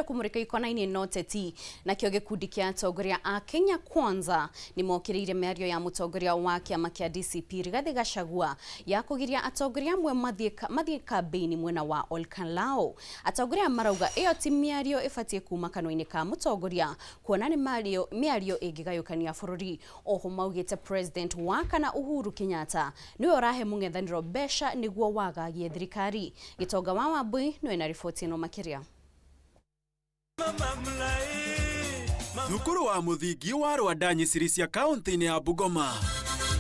kumurika ikonaini noteti na kio gikundi kia atongoria a Kenya Kwanza ni mokiriire mĩario ya mutongoria wa kiama kia DCP Rigathi Gachagua ya kugiria atongoria amwe mathie kambeni mwena wa Olkalao. Atongoria marauga iyo ti mĩario ifatie kuma kanwa-ini ka mutongoria kuona ni mĩario ingigayukania bururi. Oho maugite President wa kana Uhuru Kenyatta niwe ũrahe mũng'ethanĩro mbeca niguo wagagie thirikari. Gitonga wa Wambui niwe na riboti ĩno makiria. Thukuru wa muthingi wa Rwandanyi Sirisia kaunti-inĩ ya Bungoma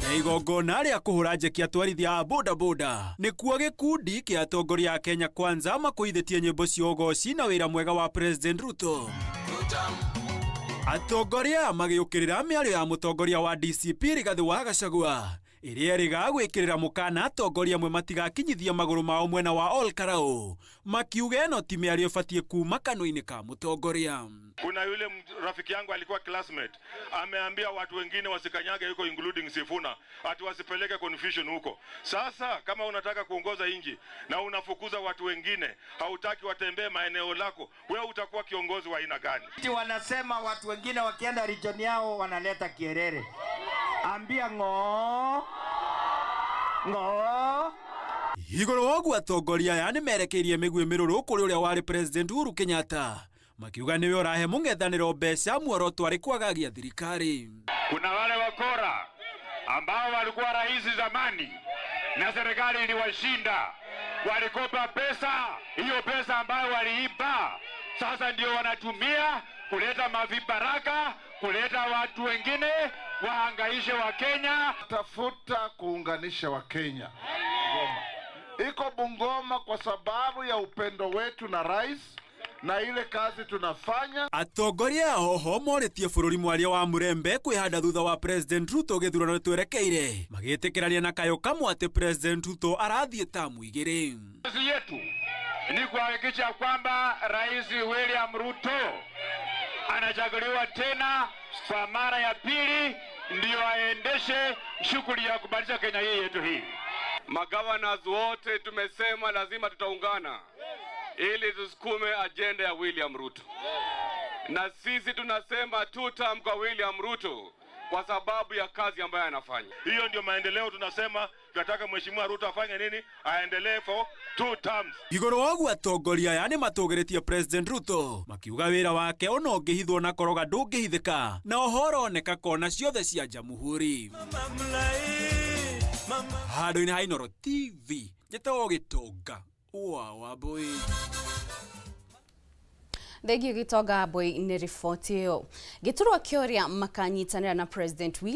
na igongona rĩa kũhũra njeki atwarithia a bodaboda nĩkuo gĩkundi kĩa atongoria a Kenya Kwanza makuithĩtie nyĩmbo cia ũgoci na wĩra mwega wa President Ruto. Atongoria magĩũkĩrĩra mĩario ya mũtongoria wa DCP Rigathi wa Gachagua ĩrĩa ĩrĩga gwĩkĩrĩra mũkana atongoria amwe matigakinyithia magũrũ mao mwena wa Olkarao, makiuga ĩno ti mĩario ĩfatie kuma kanwa-inĩ ka mũtongoria. Kuna yule rafiki yangu alikuwa classmate ameambia watu wengine wasikanyage huko including Sifuna ati wasipeleke confusion huko. Sasa kama unataka kuongoza inji na unafukuza watu wengine, hautaki watembee maeneo lako, wewe utakuwa kiongozi wa aina gani? Wanasema watu wengine wakienda region yao wanaleta kierere. Ambia ngo igũrũ woguo atongoria aya nĩ merekeirie mĩguĩ mĩrũrũ kũrĩ ũrĩa warĩ President Uhuru Kenyatta, makiuga nĩwe ũrahe mũng'ethanĩro mbeca muoroto arĩ kwagagia thirikari. Kuna wale wakora ambao walikuwa rais zamani na serikali iliwashinda, walikopa pesa, hiyo pesa ambayo waliiba sasa ndio wanatumia kuleta mavibaraka, kuleta watu wengine wahangaishe wa Kenya. Tafuta kuunganisha wa Kenya. Iko Bungoma kwa sababu ya upendo wetu na rais na ile kazi tunafanya. Atongoria hoho morĩtie bũrũri mwaria wa Murembe kwĩhanda thutha wa President Ruto gĩthurano twerekeire, magĩtĩkĩrania na kayo kamwe atĩ President Ruto arathiĩ tamu igĩrĩ. Kazi yetu ni kuhakikisha kwamba Rais William Ruto anachaguliwa tena kwa mara ya pili ndio aendeshe shughuli ya kubadilisha Kenya hii yetu hii. Magavanas wote tumesema lazima tutaungana ili tusukume agenda ya William Ruto. Na sisi tunasema tutam kwa William Ruto kwa sababu ya kazi ambayo anafanya. Hiyo ndio maendeleo tunasema, tunataka mheshimiwa Ruto afanye nini? Aendelee for 2 terms. Igũrũ woguo atongoria aya nĩ matũgĩrĩtie President Ruto, makiuga wĩra wake ona ũngĩhithwo na koroga ndũngĩhithĩka, na ũhoro oneka kona ciothe cia Jamhuri. Handũ-inĩ ha Inooro TV, njĩtagwo Gitonga wa Wambui. Thegio Gitonga Wambui nĩ riboti ĩyo. Gĩturwa kĩoria makanyitanĩra na President